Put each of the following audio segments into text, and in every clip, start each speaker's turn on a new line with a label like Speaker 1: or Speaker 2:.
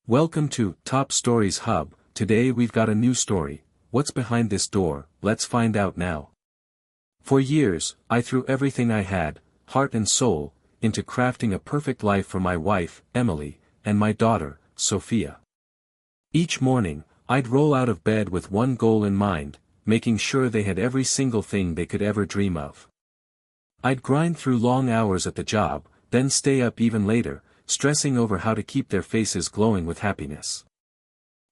Speaker 1: Welcome to Top Stories Hub. Today we've got a new story. What's behind this door? Let's find out now. For years, I threw everything I had, heart and soul, into crafting a perfect life for my wife, Emily, and my daughter, Sophia. Each morning, I'd roll out of bed with one goal in mind, making sure they had every single thing they could ever dream of. I'd grind through long hours at the job, then stay up even later, stressing over how to keep their faces glowing with happiness.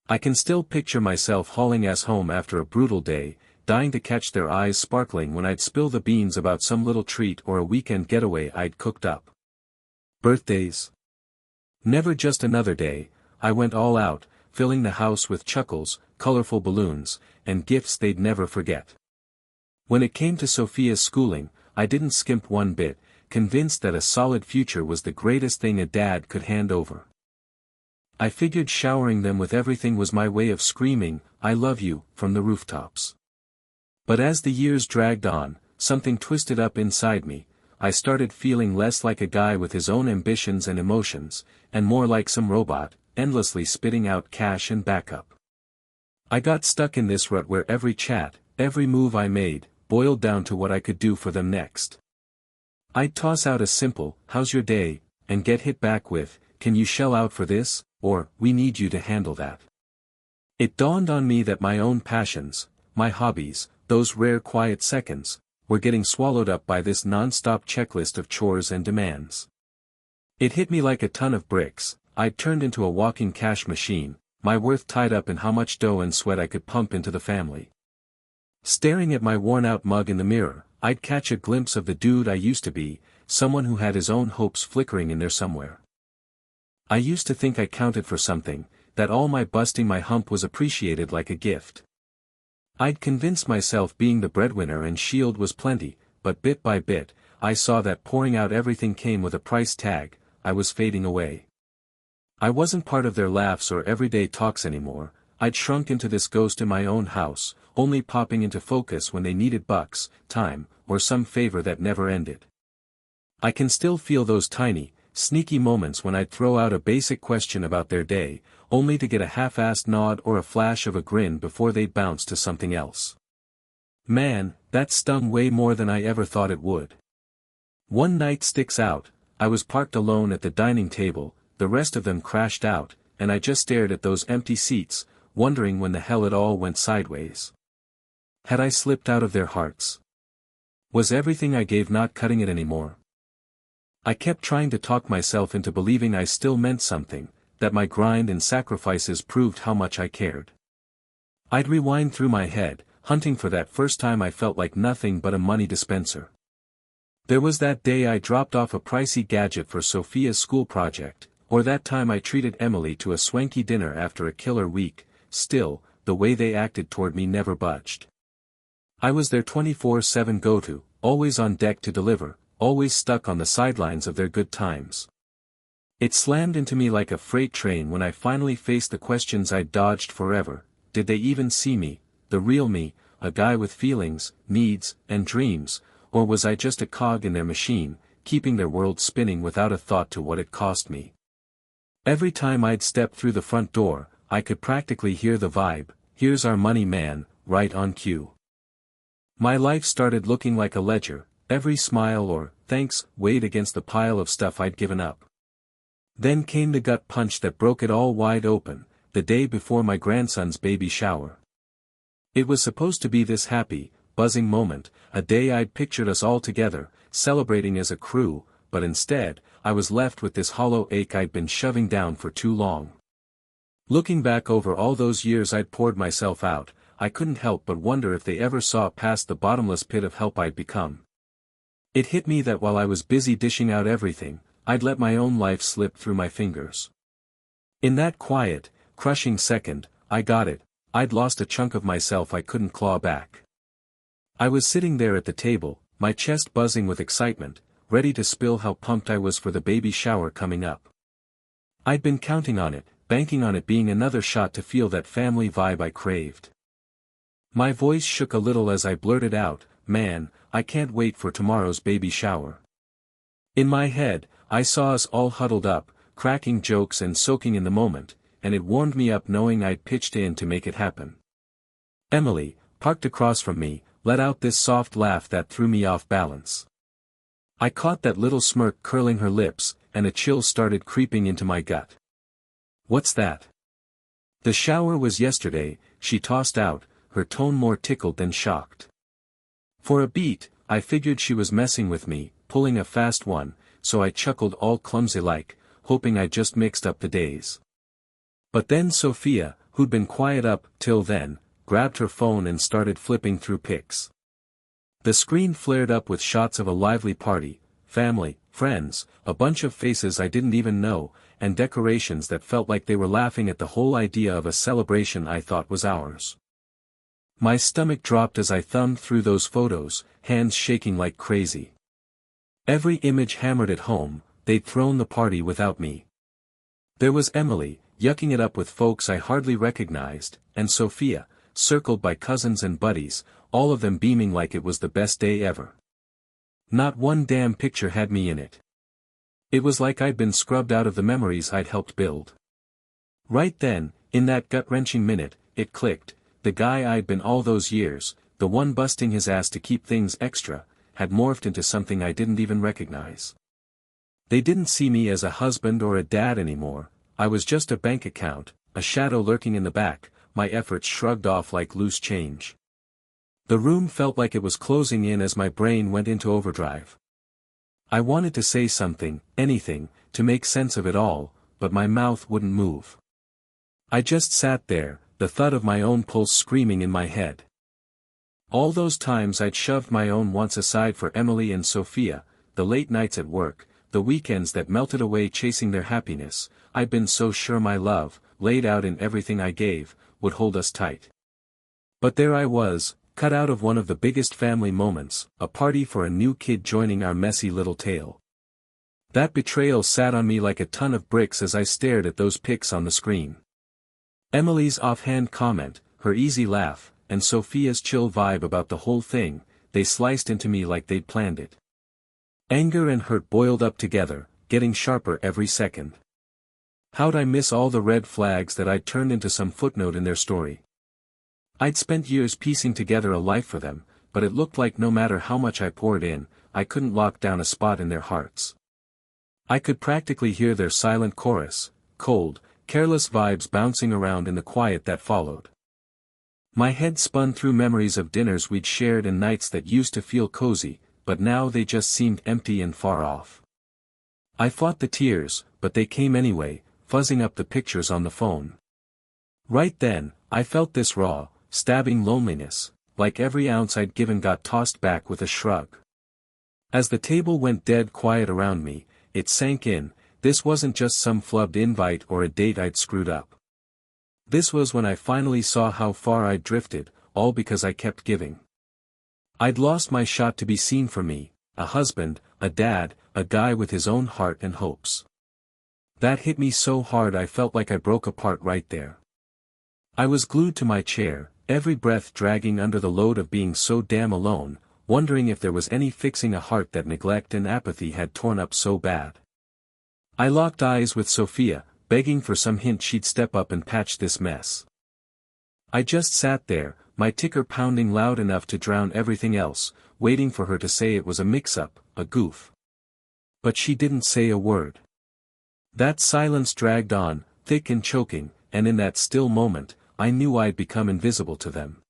Speaker 1: I can still picture myself hauling ass home after a brutal day, dying to catch their eyes sparkling when I'd spill the beans about some little treat or a weekend getaway I'd cooked up. Birthdays. Never just another day, I went all out, filling the house with chuckles, colorful balloons, and gifts they'd never forget. When it came to Sophia's schooling, I didn't skimp one bit, convinced that a solid future was the greatest thing a dad could hand over. I figured showering them with everything was my way of screaming, "I love you," from the rooftops. But as the years dragged on, something twisted up inside me. I started feeling less like a guy with his own ambitions and emotions, and more like some robot, endlessly spitting out cash and backup. I got stuck in this rut where every chat, every move I made, boiled down to what I could do for them next. I'd toss out a simple, "How's your day?" and get hit back with, "Can you shell out for this?" or "We need you to handle that." It dawned on me that my own passions, my hobbies, those rare quiet seconds, were getting swallowed up by this non-stop checklist of chores and demands. It hit me like a ton of bricks. I'd turned into a walking cash machine, my worth tied up in how much dough and sweat I could pump into the family. Staring at my worn-out mug in the mirror, I'd catch a glimpse of the dude I used to be, someone who had his own hopes flickering in there somewhere. I used to think I counted for something, that all my busting my hump was appreciated like a gift. I'd convinced myself being the breadwinner and shield was plenty, but bit by bit, I saw that pouring out everything came with a price tag. I was fading away. I wasn't part of their laughs or everyday talks anymore. I'd shrunk into this ghost in my own house, only popping into focus when they needed bucks, time, or some favor that never ended. I can still feel those tiny, sneaky moments when I'd throw out a basic question about their day, only to get a half-assed nod or a flash of a grin before they'd bounce to something else. Man, that stung way more than I ever thought it would. One night sticks out. I was parked alone at the dining table, the rest of them crashed out, and I just stared at those empty seats, wondering when the hell it all went sideways. Had I slipped out of their hearts? Was everything I gave not cutting it anymore? I kept trying to talk myself into believing I still meant something, that my grind and sacrifices proved how much I cared. I'd rewind through my head, hunting for that first time I felt like nothing but a money dispenser. There was that day I dropped off a pricey gadget for Sophia's school project, or that time I treated Emily to a swanky dinner after a killer week. Still, the way they acted toward me never budged. I was their 24/7 go-to, always on deck to deliver, always stuck on the sidelines of their good times. It slammed into me like a freight train when I finally faced the questions I'd dodged forever. Did they even see me, the real me, a guy with feelings, needs, and dreams, or was I just a cog in their machine, keeping their world spinning without a thought to what it cost me? Every time I'd step through the front door, I could practically hear the vibe, "Here's our money man," right on cue. My life started looking like a ledger, every smile or thanks weighed against the pile of stuff I'd given up. Then came the gut punch that broke it all wide open, the day before my grandson's baby shower. It was supposed to be this happy, buzzing moment, a day I'd pictured us all together, celebrating as a crew, but instead, I was left with this hollow ache I'd been shoving down for too long. Looking back over all those years I'd poured myself out, I couldn't help but wonder if they ever saw past the bottomless pit of help I'd become. It hit me that while I was busy dishing out everything, I'd let my own life slip through my fingers. In that quiet, crushing second, I got it, I'd lost a chunk of myself I couldn't claw back. I was sitting there at the table, my chest buzzing with excitement, ready to spill how pumped I was for the baby shower coming up. I'd been counting on it, banking on it being another shot to feel that family vibe I craved. My voice shook a little as I blurted out, "Man, I can't wait for tomorrow's baby shower." In my head, I saw us all huddled up, cracking jokes and soaking in the moment. and it warmed me up knowing I'd pitched in to make it happen. Emily, parked across from me, let out this soft laugh that threw me off balance. I caught that little smirk curling her lips, and a chill started creeping into my gut. "What's that?" "The shower was yesterday," she tossed out, her tone more tickled than shocked. For a beat, I figured she was messing with me, pulling a fast one, so I chuckled all clumsy-like, hoping I'd just mixed up the days. But then Sophia, who'd been quiet up till then, grabbed her phone and started flipping through pics. The screen flared up with shots of a lively party, family, friends, a bunch of faces I didn't even know, and decorations that felt like they were laughing at the whole idea of a celebration I thought was ours. My stomach dropped as I thumbed through those photos, hands shaking like crazy. Every image hammered it home, they'd thrown the party without me. There was Emily, yucking it up with folks I hardly recognized, and Sophia, circled by cousins and buddies, all of them beaming like it was the best day ever. Not one damn picture had me in it. It was like I'd been scrubbed out of the memories I'd helped build. Right then, in that gut-wrenching minute, it clicked. The guy I'd been all those years, the one busting his ass to keep things extra, had morphed into something I didn't even recognize. They didn't see me as a husband or a dad anymore, I was just a bank account, a shadow lurking in the back, my efforts shrugged off like loose change. The room felt like it was closing in as my brain went into overdrive. I wanted to say something, anything, to make sense of it all, but my mouth wouldn't move. I just sat there, the thud of my own pulse screaming in my head. All those times I'd shoved my own wants aside for Emily and Sophia, the late nights at work, the weekends that melted away chasing their happiness, I'd been so sure my love, laid out in everything I gave, would hold us tight. But there I was, cut out of one of the biggest family moments, a party for a new kid joining our messy little tale. That betrayal sat on me like a ton of bricks as I stared at those pics on the screen. Emily's offhand comment, her easy laugh, and Sophia's chill vibe about the whole thing, they sliced into me like they'd planned it. Anger and hurt boiled up together, getting sharper every second. How'd I miss all the red flags that I'd turned into some footnote in their story? I'd spent years piecing together a life for them, but it looked like no matter how much I poured in, I couldn't lock down a spot in their hearts. I could practically hear their silent chorus, cold, careless vibes bouncing around in the quiet that followed. My head spun through memories of dinners we'd shared and nights that used to feel cozy, but now they just seemed empty and far off. I fought the tears, but they came anyway, fuzzing up the pictures on the phone. Right then, I felt this raw, stabbing loneliness, like every ounce I'd given got tossed back with a shrug. As the table went dead quiet around me, it sank in, this wasn't just some flubbed invite or a date I'd screwed up. This was when I finally saw how far I'd drifted, all because I kept giving. I'd lost my shot to be seen for me, a husband, a dad, a guy with his own heart and hopes. That hit me so hard I felt like I broke apart right there. I was glued to my chair, every breath dragging under the load of being so damn alone, wondering if there was any fixing a heart that neglect and apathy had torn up so bad. I locked eyes with Sophia, begging for some hint she'd step up and patch this mess. I just sat there, my ticker pounding loud enough to drown everything else, waiting for her to say it was a mix-up, a goof. But she didn't say a word. That silence dragged on, thick and choking, and in that still moment, I knew I'd become invisible to them.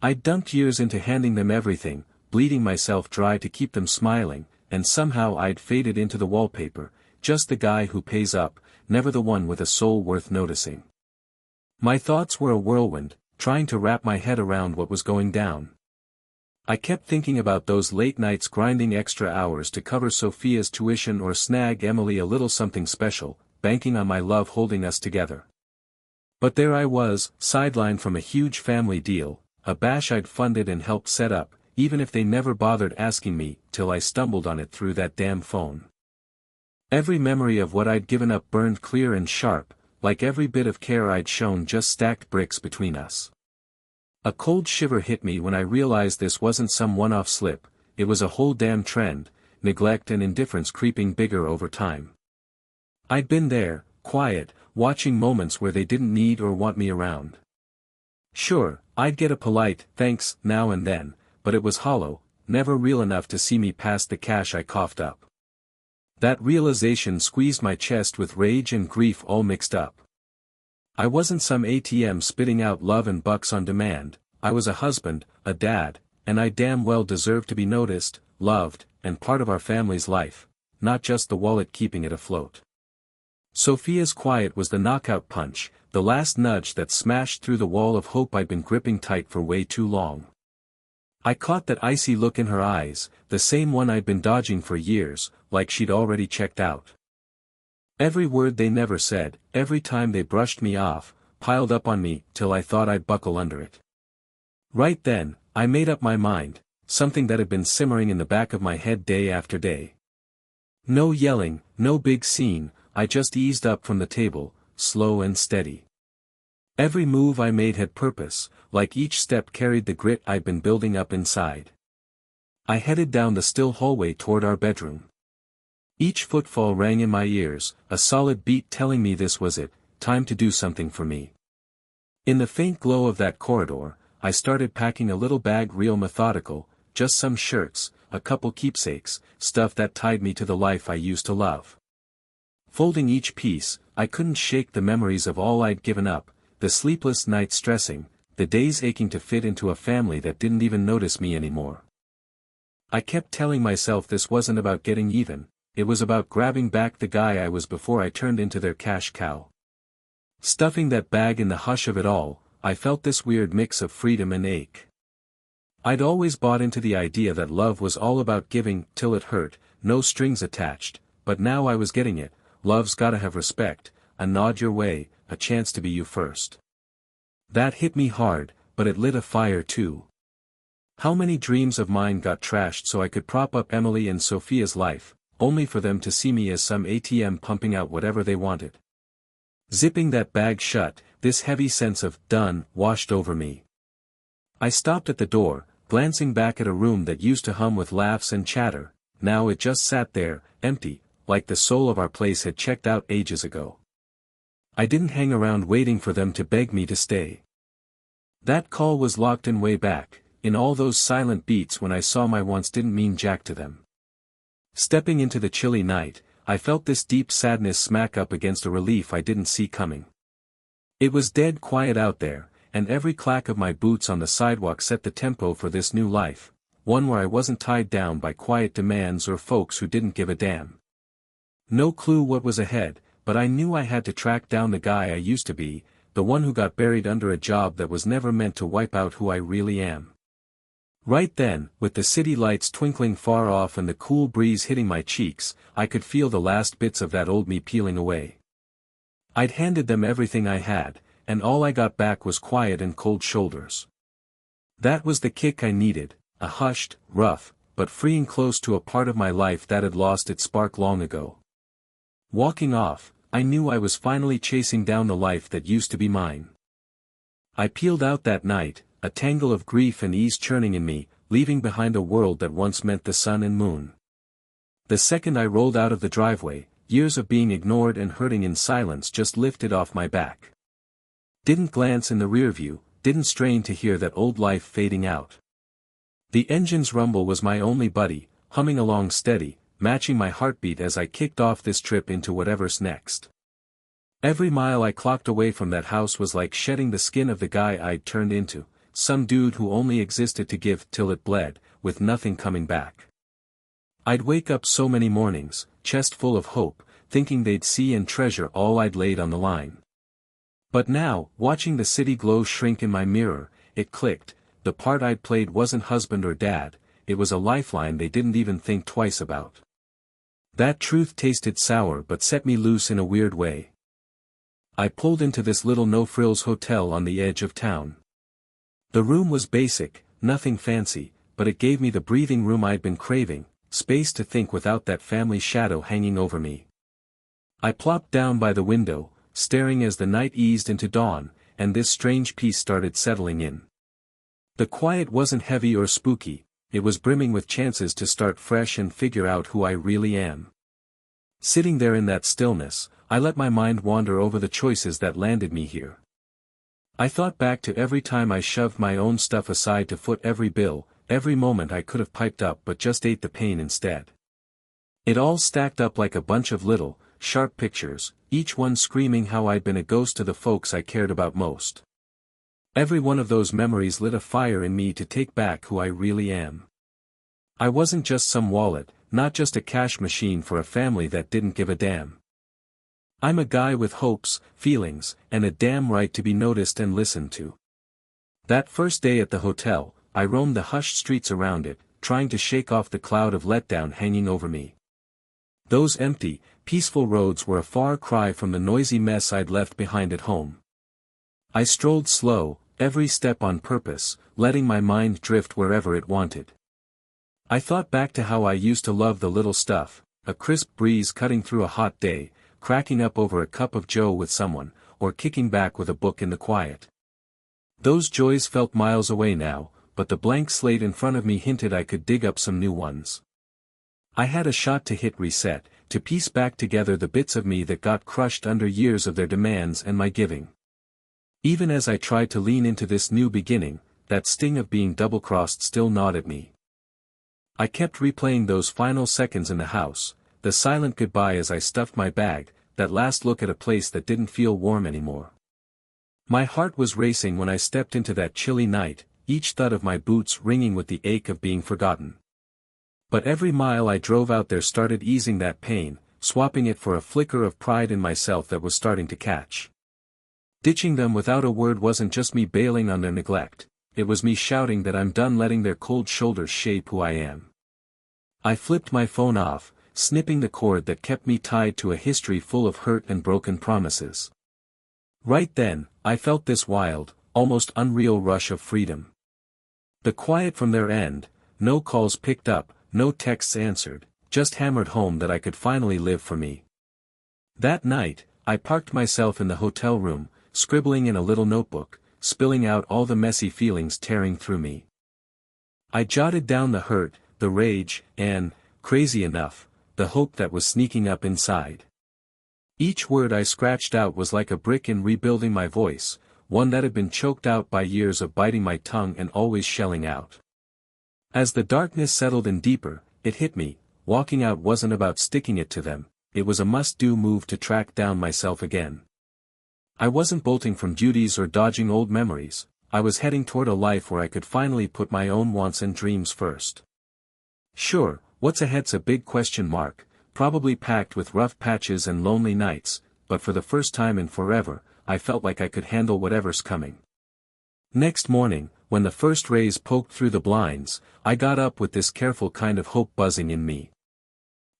Speaker 1: I'd dunked years into handing them everything, bleeding myself dry to keep them smiling, and somehow I'd faded into the wallpaper, just the guy who pays up, never the one with a soul worth noticing. My thoughts were a whirlwind, trying to wrap my head around what was going down. I kept thinking about those late nights grinding extra hours to cover Sophia's tuition or snag Emily a little something special, banking on my love holding us together. But there I was, sidelined from a huge family deal, a bash I'd funded and helped set up, even if they never bothered asking me, till I stumbled on it through that damn phone. Every memory of what I'd given up burned clear and sharp, like every bit of care I'd shown just stacked bricks between us. A cold shiver hit me when I realized this wasn't some one-off slip, it was a whole damn trend, neglect and indifference creeping bigger over time. I'd been there, quiet, watching moments where they didn't need or want me around. Sure, I'd get a polite thanks now and then, but it was hollow, never real enough to see me past the cash I coughed up. That realization squeezed my chest with rage and grief all mixed up. I wasn't some ATM spitting out love and bucks on demand. I was a husband, a dad, and I damn well deserved to be noticed, loved, and part of our family's life, not just the wallet keeping it afloat. Sophia's quiet was the knockout punch, the last nudge that smashed through the wall of hope I'd been gripping tight for way too long. I caught that icy look in her eyes, the same one I'd been dodging for years, like she'd already checked out. Every word they never said, every time they brushed me off, piled up on me till I thought I'd buckle under it. Right then, I made up my mind, something that had been simmering in the back of my head day after day. No yelling, no big scene, I just eased up from the table, slow and steady. Every move I made had purpose, like each step carried the grit I'd been building up inside. I headed down the still hallway toward our bedroom. Each footfall rang in my ears, a solid beat telling me this was it, time to do something for me. In the faint glow of that corridor, I started packing a little bag real methodical, just some shirts, a couple keepsakes, stuff that tied me to the life I used to love. Folding each piece, I couldn't shake the memories of all I'd given up, the sleepless nights stressing, the days aching to fit into a family that didn't even notice me anymore. I kept telling myself this wasn't about getting even, it was about grabbing back the guy I was before I turned into their cash cow. Stuffing that bag in the hush of it all, I felt this weird mix of freedom and ache. I'd always bought into the idea that love was all about giving till it hurt, no strings attached, but now I was getting it. Love's gotta have respect, a nod your way, a chance to be you first. That hit me hard, but it lit a fire too. How many dreams of mine got trashed so I could prop up Emily and Sophia's life, only for them to see me as some ATM pumping out whatever they wanted. Zipping that bag shut, this heavy sense of done washed over me. I stopped at the door, glancing back at a room that used to hum with laughs and chatter. Now it just sat there, empty, like the soul of our place had checked out ages ago. I didn't hang around waiting for them to beg me to stay. That call was locked in way back, in all those silent beats when I saw my wants didn't mean jack to them. Stepping into the chilly night, I felt this deep sadness smack up against a relief I didn't see coming. It was dead quiet out there, and every clack of my boots on the sidewalk set the tempo for this new life, one where I wasn't tied down by quiet demands or folks who didn't give a damn. No clue what was ahead, but I knew I had to track down the guy I used to be, the one who got buried under a job that was never meant to wipe out who I really am. Right then, with the city lights twinkling far off and the cool breeze hitting my cheeks, I could feel the last bits of that old me peeling away. I'd handed them everything I had, and all I got back was quiet and cold shoulders. That was the kick I needed, a hushed, rough, but freeing close to a part of my life that had lost its spark long ago. Walking off, I knew I was finally chasing down the life that used to be mine. I peeled out that night, a tangle of grief and ease churning in me, leaving behind a world that once meant the sun and moon. The second I rolled out of the driveway, years of being ignored and hurting in silence just lifted off my back. Didn't glance in the rear view, didn't strain to hear that old life fading out. The engine's rumble was my only buddy, humming along steady, matching my heartbeat as I kicked off this trip into whatever's next. Every mile I clocked away from that house was like shedding the skin of the guy I'd turned into, some dude who only existed to give till it bled, with nothing coming back. I'd wake up so many mornings, chest full of hope, thinking they'd see and treasure all I'd laid on the line. But now, watching the city glow shrink in my mirror, it clicked, the part I'd played wasn't husband or dad, it was a lifeline they didn't even think twice about. That truth tasted sour but set me loose in a weird way. I pulled into this little no-frills hotel on the edge of town. The room was basic, nothing fancy, but it gave me the breathing room I'd been craving, space to think without that family shadow hanging over me. I plopped down by the window, staring as the night eased into dawn, and this strange peace started settling in. The quiet wasn't heavy or spooky, it was brimming with chances to start fresh and figure out who I really am. Sitting there in that stillness, I let my mind wander over the choices that landed me here. I thought back to every time I shoved my own stuff aside to foot every bill, every moment I could have piped up but just ate the pain instead. It all stacked up like a bunch of little, sharp pictures, each one screaming how I'd been a ghost to the folks I cared about most. Every one of those memories lit a fire in me to take back who I really am. I wasn't just some wallet, not just a cash machine for a family that didn't give a damn. I'm a guy with hopes, feelings, and a damn right to be noticed and listened to. That first day at the hotel, I roamed the hushed streets around it, trying to shake off the cloud of letdown hanging over me. Those empty, peaceful roads were a far cry from the noisy mess I'd left behind at home. I strolled slow, every step on purpose, letting my mind drift wherever it wanted. I thought back to how I used to love the little stuff, a crisp breeze cutting through a hot day, cracking up over a cup of joe with someone, or kicking back with a book in the quiet. Those joys felt miles away now, but the blank slate in front of me hinted I could dig up some new ones. I had a shot to hit reset, to piece back together the bits of me that got crushed under years of their demands and my giving. Even as I tried to lean into this new beginning, that sting of being double-crossed still gnawed at me. I kept replaying those final seconds in the house, the silent goodbye as I stuffed my bag, that last look at a place that didn't feel warm anymore. My heart was racing when I stepped into that chilly night, each thud of my boots ringing with the ache of being forgotten. But every mile I drove out there started easing that pain, swapping it for a flicker of pride in myself that was starting to catch. Ditching them without a word wasn't just me bailing on their neglect, it was me shouting that I'm done letting their cold shoulders shape who I am. I flipped my phone off, snipping the cord that kept me tied to a history full of hurt and broken promises. Right then, I felt this wild, almost unreal rush of freedom. The quiet from their end, no calls picked up, no texts answered, just hammered home that I could finally live for me. That night, I parked myself in the hotel room, scribbling in a little notebook, spilling out all the messy feelings tearing through me. I jotted down the hurt, the rage, and, crazy enough, the hope that was sneaking up inside. Each word I scratched out was like a brick in rebuilding my voice, one that had been choked out by years of biting my tongue and always shelling out. As the darkness settled in deeper, it hit me, walking out wasn't about sticking it to them, it was a must-do move to track down myself again. I wasn't bolting from duties or dodging old memories, I was heading toward a life where I could finally put my own wants and dreams first. Sure, what's ahead's a big question mark, probably packed with rough patches and lonely nights, but for the first time in forever, I felt like I could handle whatever's coming. Next morning, when the first rays poked through the blinds, I got up with this careful kind of hope buzzing in me.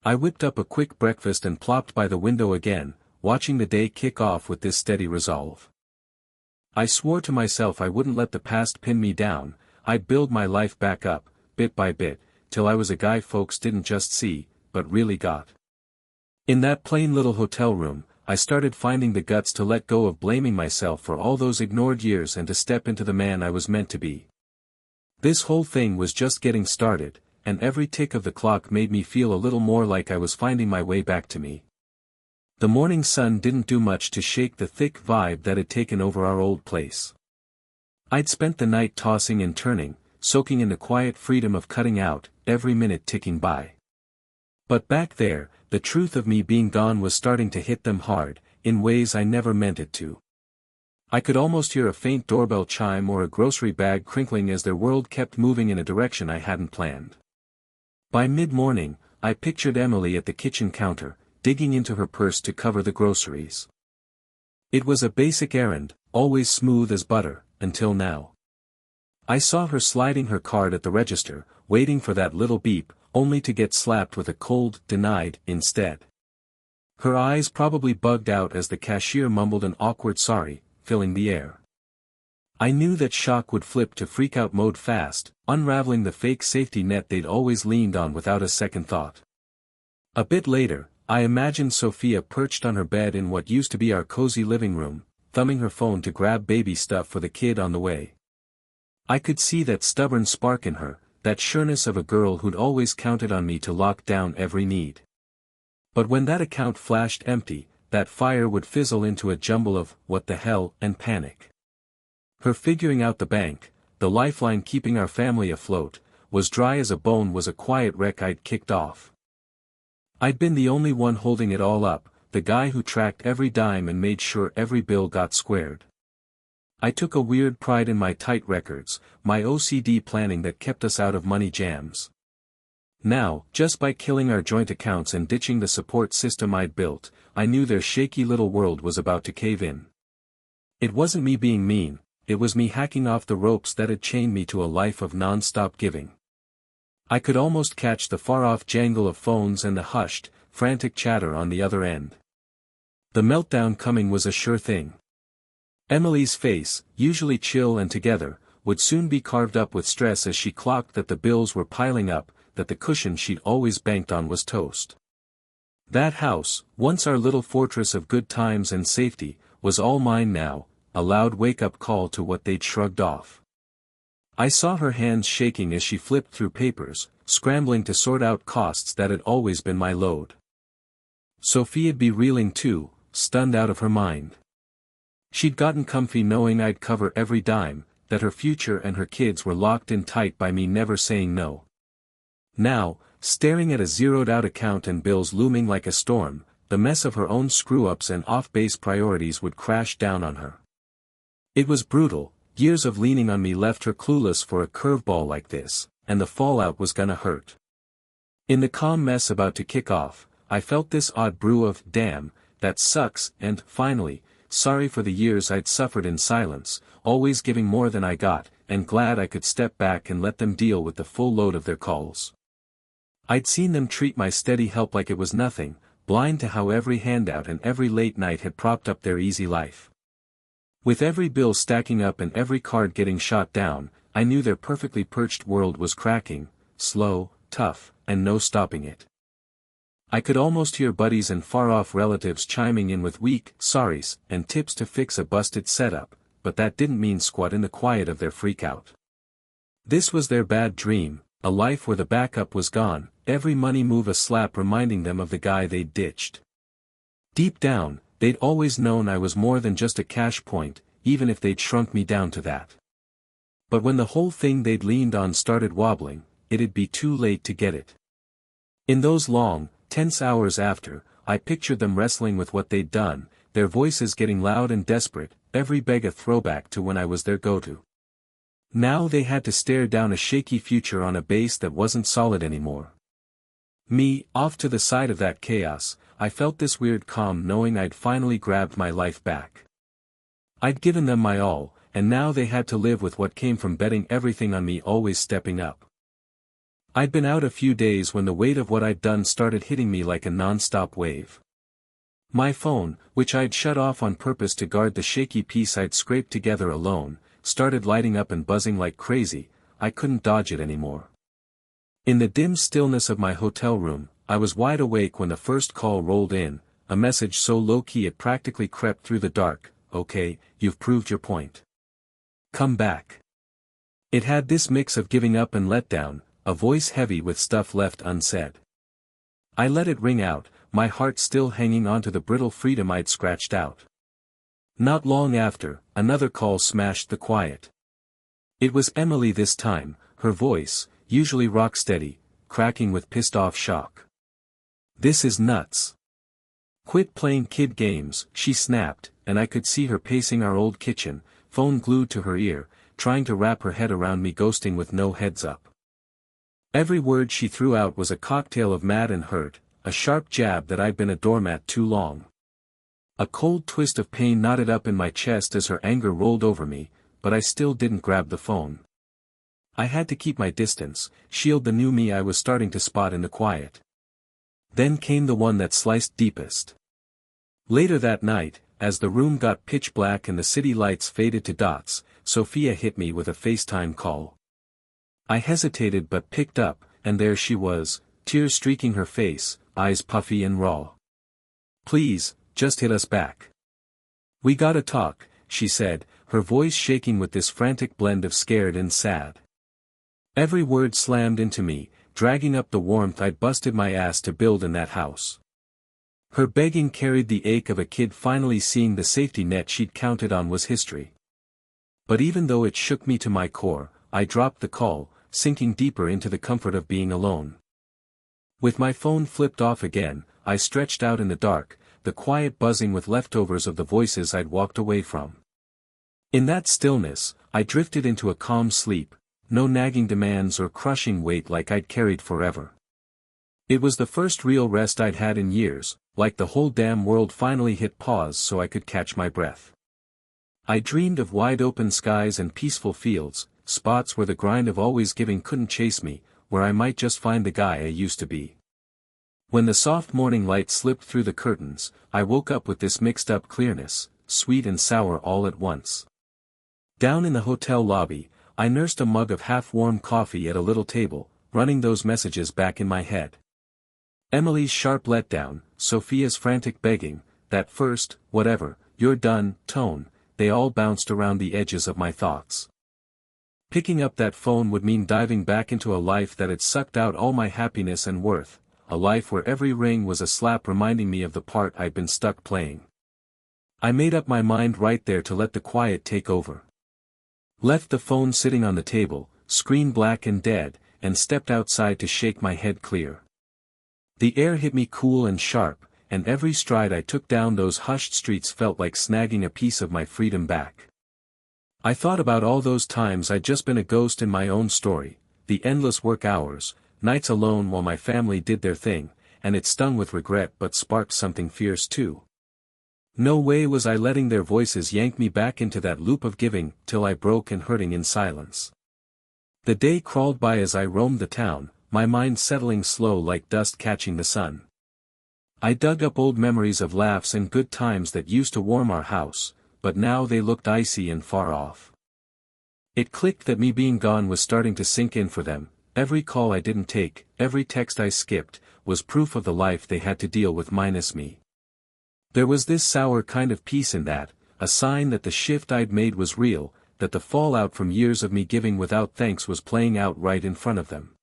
Speaker 1: I whipped up a quick breakfast and plopped by the window again, watching the day kick off with this steady resolve. I swore to myself I wouldn't let the past pin me down, I'd build my life back up, bit by bit, till I was a guy folks didn't just see, but really got. In that plain little hotel room, I started finding the guts to let go of blaming myself for all those ignored years and to step into the man I was meant to be. This whole thing was just getting started, and every tick of the clock made me feel a little more like I was finding my way back to me. The morning sun didn't do much to shake the thick vibe that had taken over our old place. I'd spent the night tossing and turning, soaking in the quiet freedom of cutting out, every minute ticking by. But back there, the truth of me being gone was starting to hit them hard, in ways I never meant it to. I could almost hear a faint doorbell chime or a grocery bag crinkling as their world kept moving in a direction I hadn't planned. By mid-morning, I pictured Emily at the kitchen counter, digging into her purse to cover the groceries. It was a basic errand, always smooth as butter, until now. I saw her sliding her card at the register, waiting for that little beep, only to get slapped with a cold "denied" instead. Her eyes probably bugged out as the cashier mumbled an awkward sorry, filling the air. I knew that shock would flip to freak-out mode fast, unraveling the fake safety net they'd always leaned on without a second thought. A bit later, I imagined Sophia perched on her bed in what used to be our cozy living room, thumbing her phone to grab baby stuff for the kid on the way. I could see that stubborn spark in her, that sureness of a girl who'd always counted on me to lock down every need. But when that account flashed empty, that fire would fizzle into a jumble of what the hell and panic. Her figuring out the bank, the lifeline keeping our family afloat, was dry as a bone was a quiet wreck I'd kicked off. I'd been the only one holding it all up, the guy who tracked every dime and made sure every bill got squared. I took a weird pride in my tight records, my OCD planning that kept us out of money jams. Now, just by killing our joint accounts and ditching the support system I'd built, I knew their shaky little world was about to cave in. It wasn't me being mean, it was me hacking off the ropes that had chained me to a life of non-stop giving. I could almost catch the far-off jangle of phones and the hushed, frantic chatter on the other end. The meltdown coming was a sure thing. Emily's face, usually chill and together, would soon be carved up with stress as she clocked that the bills were piling up, that the cushion she'd always banked on was toast. That house, once our little fortress of good times and safety, was all mine now, a loud wake-up call to what they'd shrugged off. I saw her hands shaking as she flipped through papers, scrambling to sort out costs that had always been my load. Sophia'd be reeling too, stunned out of her mind. She'd gotten comfy knowing I'd cover every dime, that her future and her kids were locked in tight by me never saying no. Now, staring at a zeroed-out account and bills looming like a storm, the mess of her own screw-ups and off-base priorities would crash down on her. It was brutal, years of leaning on me left her clueless for a curveball like this, and the fallout was gonna hurt. In the calm mess about to kick off, I felt this odd brew of, damn, that sucks, and, finally, sorry for the years I'd suffered in silence, always giving more than I got, and glad I could step back and let them deal with the full load of their calls. I'd seen them treat my steady help like it was nothing, blind to how every handout and every late night had propped up their easy life. With every bill stacking up and every card getting shot down, I knew their perfectly perched world was cracking, slow, tough, and no stopping it. I could almost hear buddies and far-off relatives chiming in with weak sorries and tips to fix a busted setup, but that didn't mean squat in the quiet of their freakout. This was their bad dream, a life where the backup was gone, every money move a slap reminding them of the guy they'd ditched. Deep down, they'd always known I was more than just a cash point, even if they'd shrunk me down to that. But when the whole thing they'd leaned on started wobbling, it'd be too late to get it. In those long, tense hours after, I pictured them wrestling with what they'd done, their voices getting loud and desperate, every beg a throwback to when I was their go-to. Now they had to stare down a shaky future on a base that wasn't solid anymore. Me, off to the side of that chaos, I felt this weird calm knowing I'd finally grabbed my life back. I'd given them my all, and now they had to live with what came from betting everything on me always stepping up. I'd been out a few days when the weight of what I'd done started hitting me like a non-stop wave. My phone, which I'd shut off on purpose to guard the shaky piece I'd scraped together alone, started lighting up and buzzing like crazy. I couldn't dodge it anymore. In the dim stillness of my hotel room, I was wide awake when the first call rolled in, a message so low-key it practically crept through the dark. Okay, you've proved your point. Come back. It had this mix of giving up and letdown, a voice heavy with stuff left unsaid. I let it ring out, my heart still hanging onto the brittle freedom I'd scratched out. Not long after, another call smashed the quiet. It was Emily this time, her voice, usually rock-steady, cracking with pissed-off shock. This is nuts. Quit playing kid games, she snapped, and I could see her pacing our old kitchen, phone glued to her ear, trying to wrap her head around me ghosting with no heads-up. Every word she threw out was a cocktail of mad and hurt, a sharp jab that I'd been a doormat too long. A cold twist of pain knotted up in my chest as her anger rolled over me, but I still didn't grab the phone. I had to keep my distance, shield the new me I was starting to spot in the quiet. Then came the one that sliced deepest. Later that night, as the room got pitch black and the city lights faded to dots, Sophia hit me with a FaceTime call. I hesitated but picked up, and there she was, tears streaking her face, eyes puffy and raw. Please, just hit us back. We gotta talk, she said, her voice shaking with this frantic blend of scared and sad. Every word slammed into me, dragging up the warmth I'd busted my ass to build in that house. Her begging carried the ache of a kid finally seeing the safety net she'd counted on was history. But even though it shook me to my core, I dropped the call, sinking deeper into the comfort of being alone. With my phone flipped off again, I stretched out in the dark, the quiet buzzing with leftovers of the voices I'd walked away from. In that stillness, I drifted into a calm sleep, no nagging demands or crushing weight like I'd carried forever. It was the first real rest I'd had in years, like the whole damn world finally hit pause so I could catch my breath. I dreamed of wide-open skies and peaceful fields, spots where the grind of always giving couldn't chase me, where I might just find the guy I used to be. When the soft morning light slipped through the curtains, I woke up with this mixed-up clearness, sweet and sour all at once. Down in the hotel lobby, I nursed a mug of half-warm coffee at a little table, running those messages back in my head. Emily's sharp letdown, Sophia's frantic begging, that first, whatever, you're done, tone, they all bounced around the edges of my thoughts. Picking up that phone would mean diving back into a life that had sucked out all my happiness and worth, a life where every ring was a slap reminding me of the part I'd been stuck playing. I made up my mind right there to let the quiet take over. Left the phone sitting on the table, screen black and dead, and stepped outside to shake my head clear. The air hit me cool and sharp, and every stride I took down those hushed streets felt like snagging a piece of my freedom back. I thought about all those times I'd just been a ghost in my own story, the endless work hours, nights alone while my family did their thing, and it stung with regret but sparked something fierce too. No way was I letting their voices yank me back into that loop of giving till I broke and hurting in silence. The day crawled by as I roamed the town, my mind settling slow like dust catching the sun. I dug up old memories of laughs and good times that used to warm our house, but now they looked icy and far off. It clicked that me being gone was starting to sink in for them. Every call I didn't take, every text I skipped, was proof of the life they had to deal with minus me. There was this sour kind of peace in that, a sign that the shift I'd made was real, that the fallout from years of me giving without thanks was playing out right in front of them.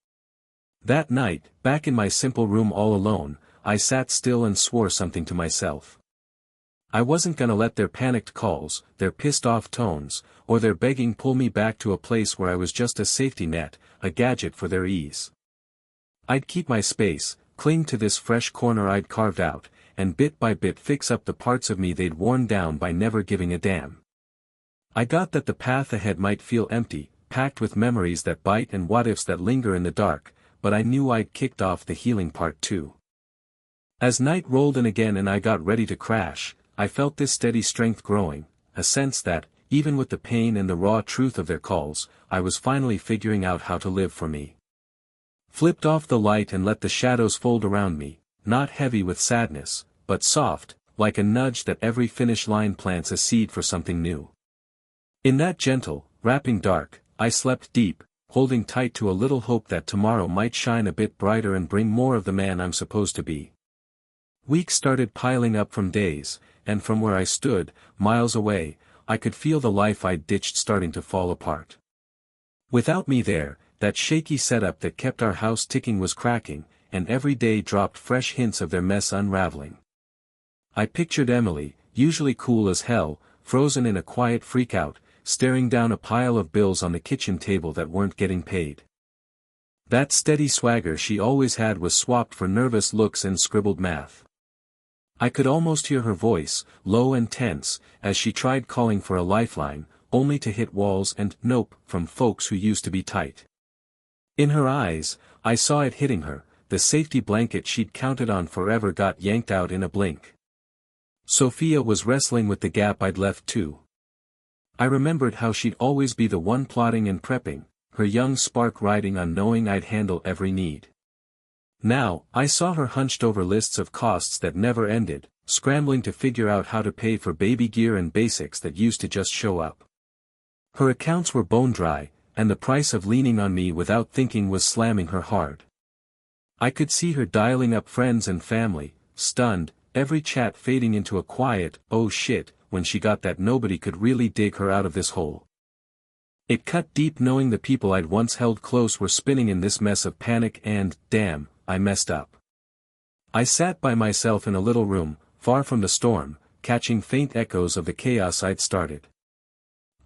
Speaker 1: That night, back in my simple room all alone, I sat still and swore something to myself. I wasn't gonna let their panicked calls, their pissed-off tones, or their begging pull me back to a place where I was just a safety net, a gadget for their ease. I'd keep my space, cling to this fresh corner I'd carved out, and bit by bit fix up the parts of me they'd worn down by never giving a damn. I got that the path ahead might feel empty, packed with memories that bite and what-ifs that linger in the dark, but I knew I'd kicked off the healing part too. As night rolled in again and I got ready to crash, I felt this steady strength growing, a sense that, even with the pain and the raw truth of their calls, I was finally figuring out how to live for me. Flipped off the light and let the shadows fold around me, not heavy with sadness, but soft, like a nudge that every finish line plants a seed for something new. In that gentle, wrapping dark, I slept deep, holding tight to a little hope that tomorrow might shine a bit brighter and bring more of the man I'm supposed to be. Weeks started piling up from days, and from where I stood, miles away, I could feel the life I'd ditched starting to fall apart. Without me there, that shaky setup that kept our house ticking was cracking, and every day dropped fresh hints of their mess unraveling. I pictured Emily, usually cool as hell, frozen in a quiet freakout, staring down a pile of bills on the kitchen table that weren't getting paid. That steady swagger she always had was swapped for nervous looks and scribbled math. I could almost hear her voice, low and tense, as she tried calling for a lifeline, only to hit walls and nope from folks who used to be tight. In her eyes, I saw it hitting her, the safety blanket she'd counted on forever got yanked out in a blink. Sophia was wrestling with the gap I'd left too. I remembered how she'd always be the one plotting and prepping, her young spark riding on knowing I'd handle every need. Now, I saw her hunched over lists of costs that never ended, scrambling to figure out how to pay for baby gear and basics that used to just show up. Her accounts were bone dry, and the price of leaning on me without thinking was slamming her hard. I could see her dialing up friends and family, stunned, every chat fading into a quiet, oh shit, when she got that nobody could really dig her out of this hole. It cut deep knowing the people I'd once held close were spinning in this mess of panic and, damn, I messed up. I sat by myself in a little room, far from the storm, catching faint echoes of the chaos I'd started.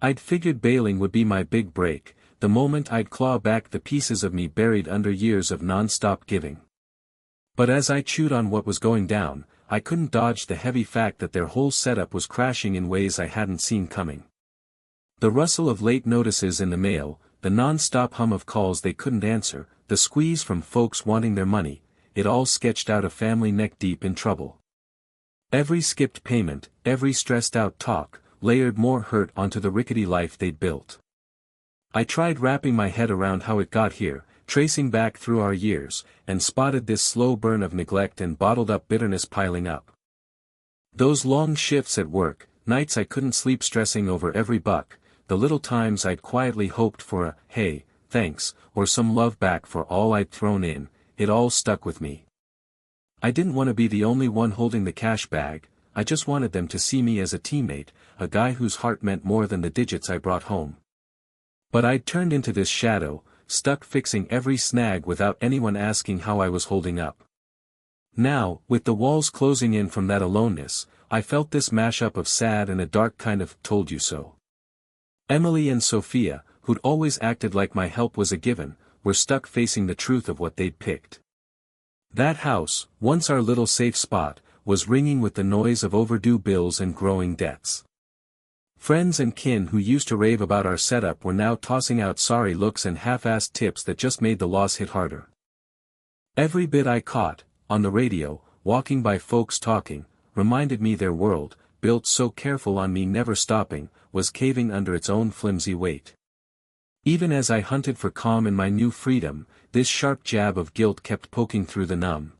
Speaker 1: I'd figured bailing would be my big break, the moment I'd claw back the pieces of me buried under years of non-stop giving. But as I chewed on what was going down, I couldn't dodge the heavy fact that their whole setup was crashing in ways I hadn't seen coming. The rustle of late notices in the mail, the non-stop hum of calls they couldn't answer, the squeeze from folks wanting their money, it all sketched out a family neck-deep in trouble. Every skipped payment, every stressed-out talk, layered more hurt onto the rickety life they'd built. I tried wrapping my head around how it got here, tracing back through our years, and spotted this slow burn of neglect and bottled-up bitterness piling up. Those long shifts at work, nights I couldn't sleep stressing over every buck, the little times I'd quietly hoped for a, "Hey, thanks," or some love back for all I'd thrown in, it all stuck with me. I didn't want to be the only one holding the cash bag, I just wanted them to see me as a teammate, a guy whose heart meant more than the digits I brought home. But I'd turned into this shadow, stuck fixing every snag without anyone asking how I was holding up. Now, with the walls closing in from that aloneness, I felt this mashup of sad and a dark kind of "told you so." Emily and Sophia, who'd always acted like my help was a given, were stuck facing the truth of what they'd picked. That house, once our little safe spot, was ringing with the noise of overdue bills and growing debts. Friends and kin who used to rave about our setup were now tossing out sorry looks and half-assed tips that just made the loss hit harder. Every bit I caught, on the radio, walking by folks talking, reminded me their world, built so careful on me never stopping, was caving under its own flimsy weight. Even as I hunted for calm in my new freedom, this sharp jab of guilt kept poking through the numb.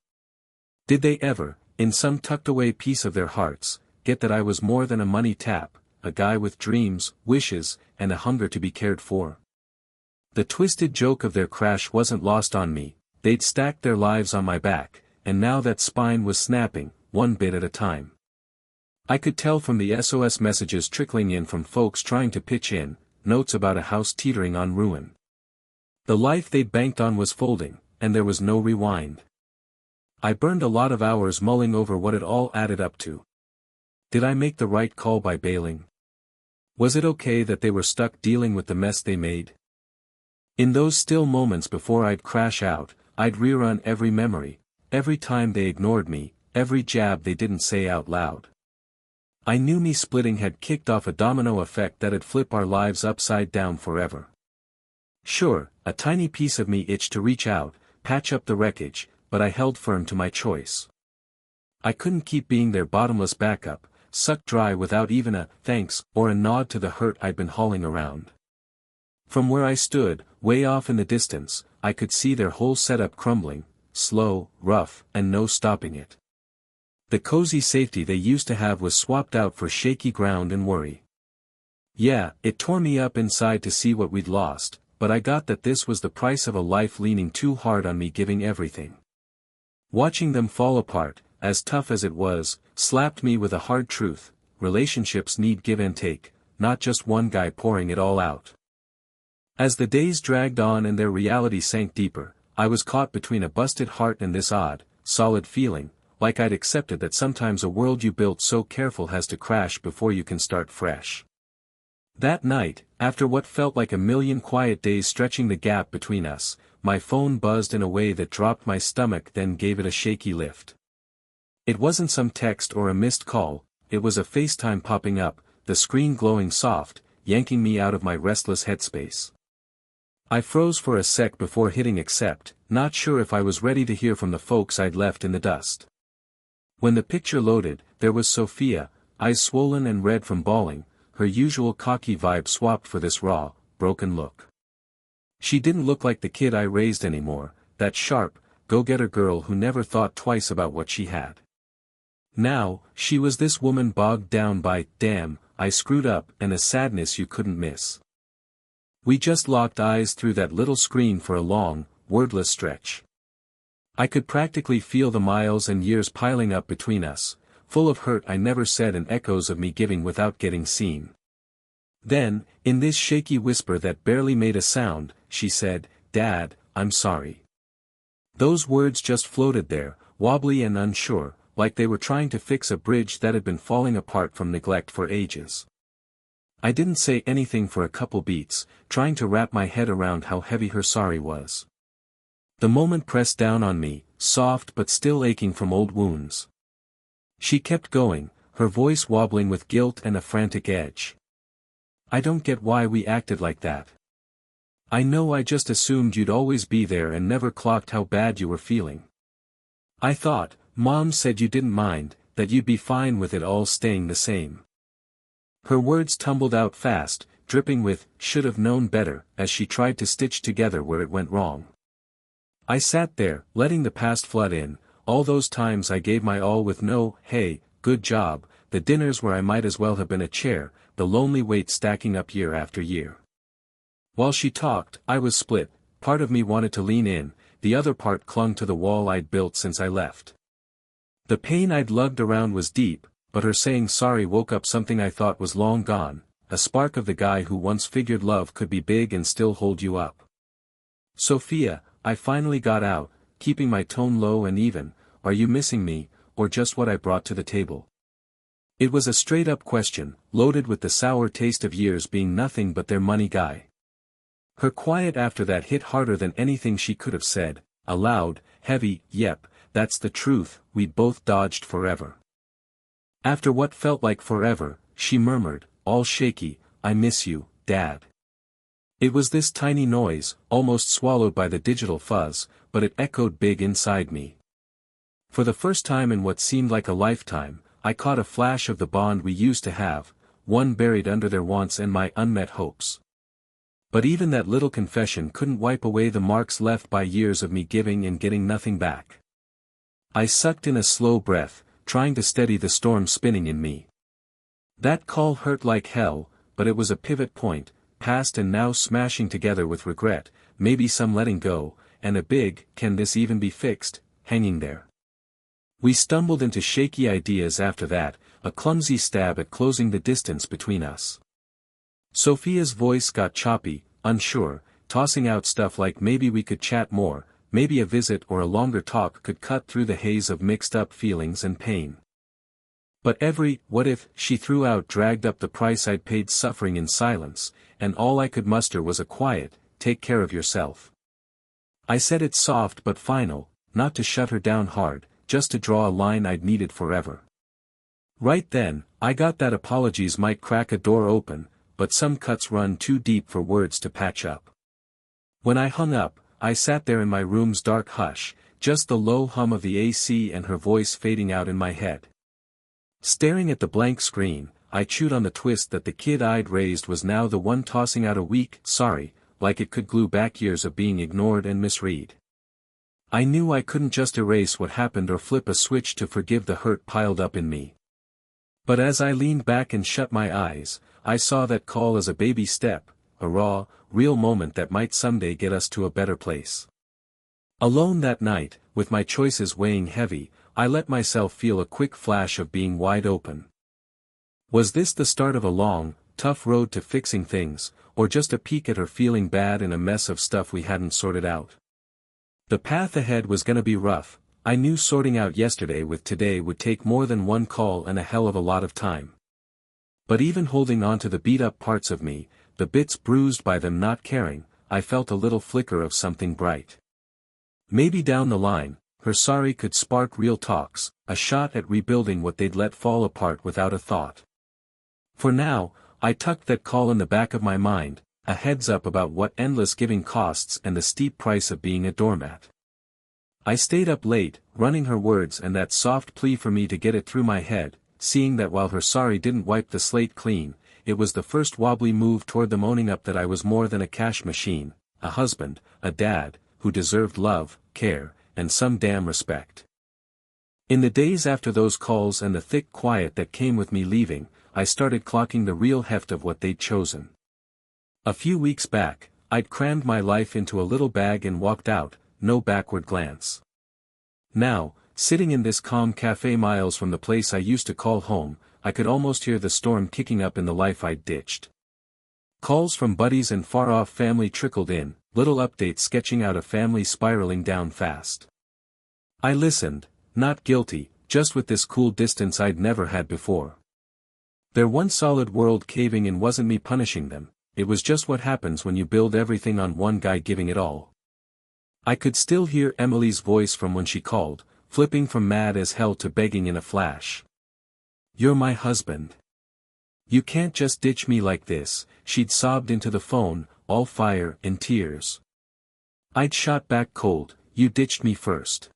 Speaker 1: Did they ever, in some tucked-away piece of their hearts, get that I was more than a money tap, a guy with dreams, wishes, and a hunger to be cared for? The twisted joke of their crash wasn't lost on me, they'd stacked their lives on my back, and now that spine was snapping, one bit at a time. I could tell from the SOS messages trickling in from folks trying to pitch in, notes about a house teetering on ruin. The life they'd banked on was folding, and there was no rewind. I burned a lot of hours mulling over what it all added up to. Did I make the right call by bailing? Was it okay that they were stuck dealing with the mess they made? In those still moments before I'd crash out, I'd rerun every memory, every time they ignored me, every jab they didn't say out loud. I knew me splitting had kicked off a domino effect that'd flip our lives upside down forever. Sure, a tiny piece of me itched to reach out, patch up the wreckage, but I held firm to my choice. I couldn't keep being their bottomless backup, sucked dry without even a "thanks" or a nod to the hurt I'd been hauling around. From where I stood, way off in the distance, I could see their whole setup crumbling, slow, rough, and no stopping it. The cozy safety they used to have was swapped out for shaky ground and worry. Yeah, it tore me up inside to see what we'd lost, but I got that this was the price of a life leaning too hard on me giving everything. Watching them fall apart, as tough as it was, slapped me with a hard truth: relationships need give and take, not just one guy pouring it all out. As the days dragged on and their reality sank deeper, I was caught between a busted heart and this odd, solid feeling, like I'd accepted that sometimes a world you built so careful has to crash before you can start fresh. That night, after what felt like a million quiet days stretching the gap between us, my phone buzzed in a way that dropped my stomach then gave it a shaky lift. It wasn't some text or a missed call, it was a FaceTime popping up, the screen glowing soft, yanking me out of my restless headspace. I froze for a sec before hitting accept, not sure if I was ready to hear from the folks I'd left in the dust. When the picture loaded, there was Sophia, eyes swollen and red from bawling, her usual cocky vibe swapped for this raw, broken look. She didn't look like the kid I raised anymore, that sharp, go-getter girl who never thought twice about what she had. Now, she was this woman bogged down by, "Damn, I screwed up," and a sadness you couldn't miss. We just locked eyes through that little screen for a long, wordless stretch. I could practically feel the miles and years piling up between us, full of hurt I never said and echoes of me giving without getting seen. Then, in this shaky whisper that barely made a sound, she said, "Dad, I'm sorry." Those words just floated there, wobbly and unsure, like they were trying to fix a bridge that had been falling apart from neglect for ages. I didn't say anything for a couple beats, trying to wrap my head around how heavy her sorry was. The moment pressed down on me, soft but still aching from old wounds. She kept going, her voice wobbling with guilt and a frantic edge. I don't get why we acted like that. I know I just assumed you'd always be there and never clocked how bad you were feeling. I thought, Mom said you didn't mind, that you'd be fine with it all staying the same. Her words tumbled out fast, dripping with, should have known better, as she tried to stitch together where it went wrong. I sat there, letting the past flood in, all those times I gave my all with no, hey, good job, the dinners where I might as well have been a chair, the lonely weight stacking up year after year. While she talked, I was split, part of me wanted to lean in, the other part clung to the wall I'd built since I left. The pain I'd lugged around was deep, but her saying sorry woke up something I thought was long gone, a spark of the guy who once figured love could be big and still hold you up. Sophia, I finally got out, keeping my tone low and even, are you missing me, or just what I brought to the table? It was a straight-up question, loaded with the sour taste of years being nothing but their money guy. Her quiet after that hit harder than anything she could have said, a loud, heavy, yep, that's the truth, we'd both dodged forever. After what felt like forever, she murmured, all shaky, I miss you, Dad. It was this tiny noise, almost swallowed by the digital fuzz, but it echoed big inside me. For the first time in what seemed like a lifetime, I caught a flash of the bond we used to have, one buried under their wants and my unmet hopes. But even that little confession couldn't wipe away the marks left by years of me giving and getting nothing back. I sucked in a slow breath, trying to steady the storm spinning in me. That call hurt like hell, but it was a pivot point, past and now smashing together with regret, maybe some letting go, and a big, can this even be fixed, hanging there. We stumbled into shaky ideas after that, a clumsy stab at closing the distance between us. Sophia's voice got choppy, unsure, tossing out stuff like maybe we could chat more, maybe a visit or a longer talk could cut through the haze of mixed-up feelings and pain. But every what if she threw out dragged up the price I'd paid suffering in silence, and all I could muster was a quiet, take care of yourself. I said it soft but final, not to shut her down hard, just to draw a line I'd needed forever. Right then, I got that apologies might crack a door open, but some cuts run too deep for words to patch up. When I hung up, I sat there in my room's dark hush, just the low hum of the AC and her voice fading out in my head. Staring at the blank screen, I chewed on the twist that the kid I'd raised was now the one tossing out a weak, sorry, like it could glue back years of being ignored and misread. I knew I couldn't just erase what happened or flip a switch to forgive the hurt piled up in me. But as I leaned back and shut my eyes, I saw that call as a baby step, a raw, real moment that might someday get us to a better place. Alone that night, with my choices weighing heavy, I let myself feel a quick flash of being wide open. Was this the start of a long, tough road to fixing things, or just a peek at her feeling bad in a mess of stuff we hadn't sorted out? The path ahead was gonna be rough. I knew sorting out yesterday with today would take more than one call and a hell of a lot of time. But even holding on to the beat-up parts of me, the bits bruised by them not caring, I felt a little flicker of something bright. Maybe down the line, her sorry could spark real talks, a shot at rebuilding what they'd let fall apart without a thought. For now, I tucked that call in the back of my mind, a heads up about what endless giving costs and the steep price of being a doormat. I stayed up late, running her words and that soft plea for me to get it through my head, seeing that while her sorry didn't wipe the slate clean, it was the first wobbly move toward them owning up that I was more than a cash machine, a husband, a dad, who deserved love, care, and some damn respect. In the days after those calls and the thick quiet that came with me leaving, I started clocking the real heft of what they'd chosen. A few weeks back, I'd crammed my life into a little bag and walked out, no backward glance. Now, sitting in this calm cafe miles from the place I used to call home, I could almost hear the storm kicking up in the life I'd ditched. Calls from buddies and far-off family trickled in, little updates sketching out a family spiraling down fast. I listened, not guilty, just with this cool distance I'd never had before. Their one solid world caving in wasn't me punishing them, it was just what happens when you build everything on one guy giving it all. I could still hear Emily's voice from when she called, flipping from mad as hell to begging in a flash. "You're my husband. You can't just ditch me like this," she'd sobbed into the phone, all fire and tears. I'd shot back cold, "You ditched me first."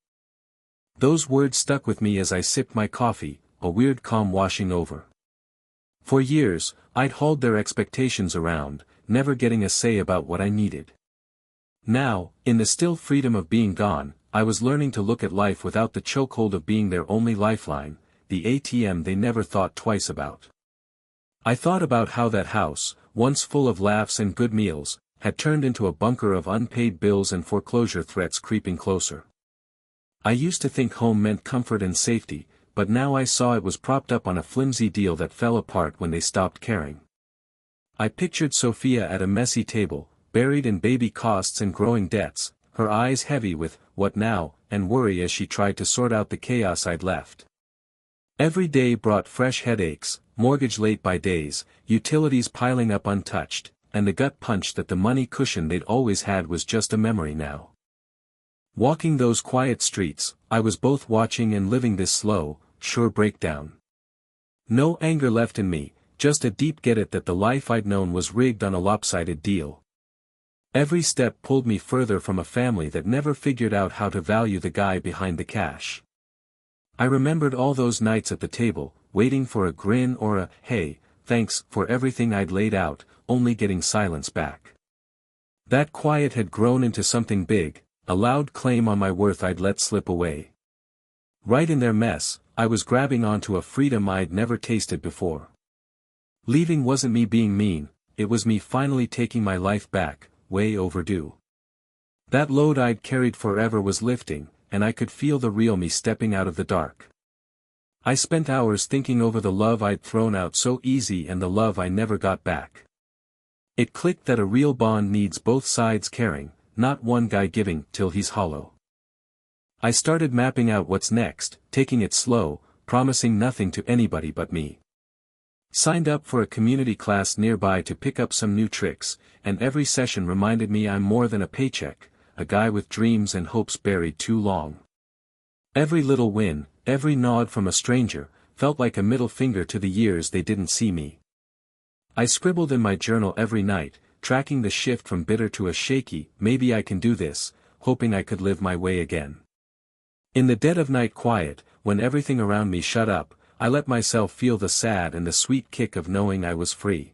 Speaker 1: Those words stuck with me as I sipped my coffee, a weird calm washing over. For years, I'd hauled their expectations around, never getting a say about what I needed. Now, in the still freedom of being gone, I was learning to look at life without the chokehold of being their only lifeline, the ATM they never thought twice about. I thought about how that house, once full of laughs and good meals, had turned into a bunker of unpaid bills and foreclosure threats creeping closer. I used to think home meant comfort and safety, but now I saw it was propped up on a flimsy deal that fell apart when they stopped caring. I pictured Sophia at a messy table, buried in baby costs and growing debts, her eyes heavy with "what now?" and worry as she tried to sort out the chaos I'd left. Every day brought fresh headaches, mortgage late by days, utilities piling up untouched, and the gut punch that the money cushion they'd always had was just a memory now. Walking those quiet streets, I was both watching and living this slow, sure breakdown. No anger left in me, just a deep get it that the life I'd known was rigged on a lopsided deal. Every step pulled me further from a family that never figured out how to value the guy behind the cash. I remembered all those nights at the table, waiting for a grin or a "hey, thanks" for everything I'd laid out, only getting silence back. That quiet had grown into something big, a loud claim on my worth I'd let slip away. Right in their mess, I was grabbing onto a freedom I'd never tasted before. Leaving wasn't me being mean, it was me finally taking my life back, way overdue. That load I'd carried forever was lifting, and I could feel the real me stepping out of the dark. I spent hours thinking over the love I'd thrown out so easy and the love I never got back. It clicked that a real bond needs both sides caring, not one guy giving till he's hollow. I started mapping out what's next, taking it slow, promising nothing to anybody but me. Signed up for a community class nearby to pick up some new tricks, and every session reminded me I'm more than a paycheck, a guy with dreams and hopes buried too long. Every little win, every nod from a stranger, felt like a middle finger to the years they didn't see me. I scribbled in my journal every night, tracking the shift from bitter to a shaky, "maybe I can do this," hoping I could live my way again. In the dead of night quiet, when everything around me shut up, I let myself feel the sad and the sweet kick of knowing I was free.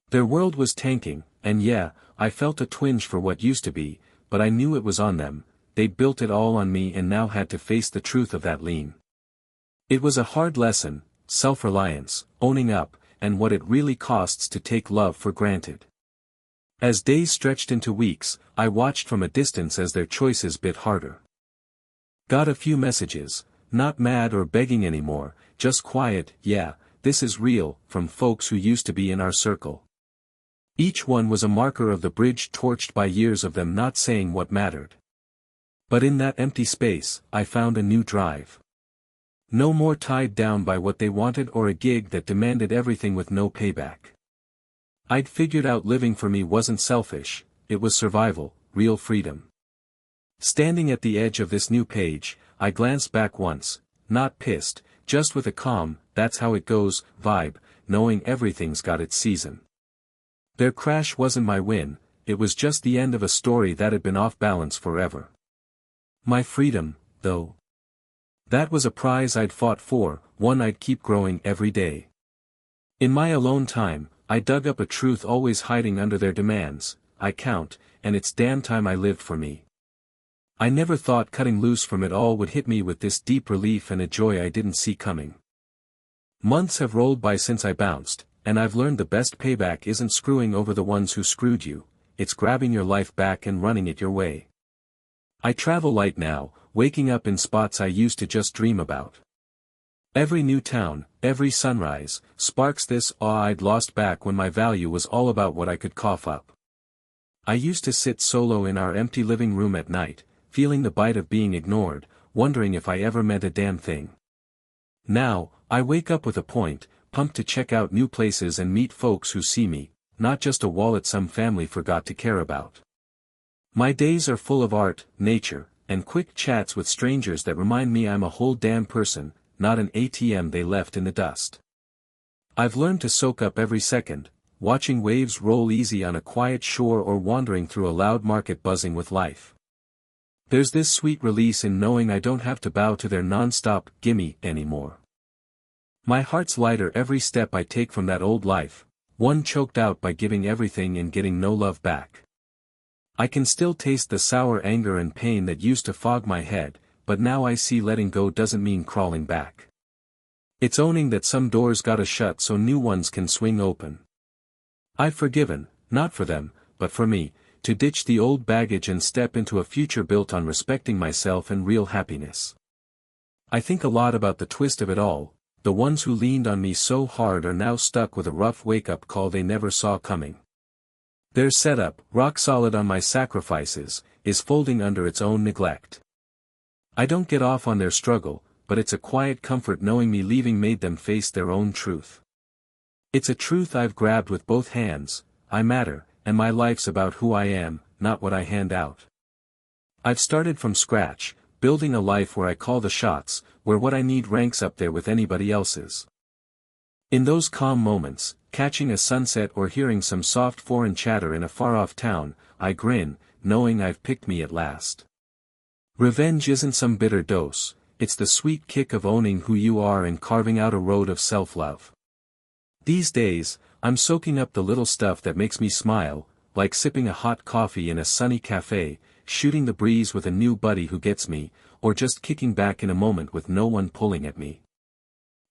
Speaker 1: Their world was tanking, and yeah, I felt a twinge for what used to be, but I knew it was on them. They'd built it all on me and now had to face the truth of that lean. It was a hard lesson, self-reliance, owning up, and what it really costs to take love for granted. As days stretched into weeks, I watched from a distance as their choices bit harder. Got a few messages, not mad or begging anymore, just quiet, "Yeah, this is real," from folks who used to be in our circle. Each one was a marker of the bridge torched by years of them not saying what mattered. But in that empty space, I found a new drive. No more tied down by what they wanted or a gig that demanded everything with no payback. I'd figured out living for me wasn't selfish, it was survival, real freedom. Standing at the edge of this new page, I glanced back once, not pissed, just with a calm, "that's how it goes" vibe, knowing everything's got its season. Their crash wasn't my win, it was just the end of a story that had been off balance forever. My freedom, though. That was a prize I'd fought for, one I'd keep growing every day. In my alone time, I dug up a truth always hiding under their demands: I count, and it's damn time I lived for me. I never thought cutting loose from it all would hit me with this deep relief and a joy I didn't see coming. Months have rolled by since I bounced, and I've learned the best payback isn't screwing over the ones who screwed you, it's grabbing your life back and running it your way. I travel light now, waking up in spots I used to just dream about. Every new town, every sunrise, sparks this awe I'd lost back when my value was all about what I could cough up. I used to sit solo in our empty living room at night, feeling the bite of being ignored, wondering if I ever meant a damn thing. Now, I wake up with a point, pumped to check out new places and meet folks who see me, not just a wallet some family forgot to care about. My days are full of art, nature, and quick chats with strangers that remind me I'm a whole damn person, not an ATM they left in the dust. I've learned to soak up every second, watching waves roll easy on a quiet shore or wandering through a loud market buzzing with life. There's this sweet release in knowing I don't have to bow to their non-stop gimme anymore. My heart's lighter every step I take from that old life, one choked out by giving everything and getting no love back. I can still taste the sour anger and pain that used to fog my head, but now I see letting go doesn't mean crawling back. It's owning that some doors gotta shut so new ones can swing open. I've forgiven, not for them, but for me, to ditch the old baggage and step into a future built on respecting myself and real happiness. I think a lot about the twist of it all. The ones who leaned on me so hard are now stuck with a rough wake-up call they never saw coming. Their setup, rock solid on my sacrifices, is folding under its own neglect. I don't get off on their struggle, but it's a quiet comfort knowing me leaving made them face their own truth. It's a truth I've grabbed with both hands. I matter, and my life's about who I am, not what I hand out. I've started from scratch, building a life where I call the shots, where what I need ranks up there with anybody else's. In those calm moments, catching a sunset or hearing some soft foreign chatter in a far-off town, I grin, knowing I've picked me at last. Revenge isn't some bitter dose, it's the sweet kick of owning who you are and carving out a road of self-love. These days, I'm soaking up the little stuff that makes me smile, like sipping a hot coffee in a sunny cafe, shooting the breeze with a new buddy who gets me, or just kicking back in a moment with no one pulling at me.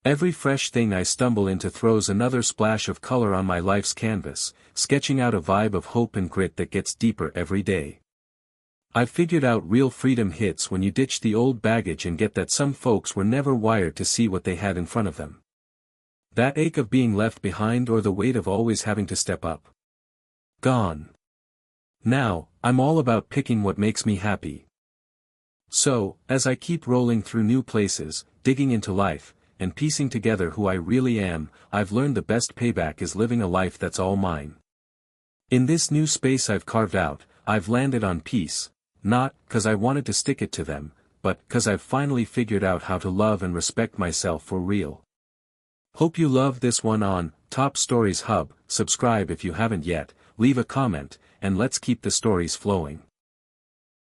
Speaker 1: Every fresh thing I stumble into throws another splash of color on my life's canvas, sketching out a vibe of hope and grit that gets deeper every day. I've figured out real freedom hits when you ditch the old baggage and get that some folks were never wired to see what they had in front of them. That ache of being left behind or the weight of always having to step up. Gone. Now, I'm all about picking what makes me happy. So, as I keep rolling through new places, digging into life, and piecing together who I really am, I've learned the best payback is living a life that's all mine. In this new space I've carved out, I've landed on peace, not 'cause I wanted to stick it to them, but 'cause I've finally figured out how to love and respect myself for real. Hope you love this one on Top Stories Hub. Subscribe if you haven't yet, leave a comment, and let's keep the stories flowing.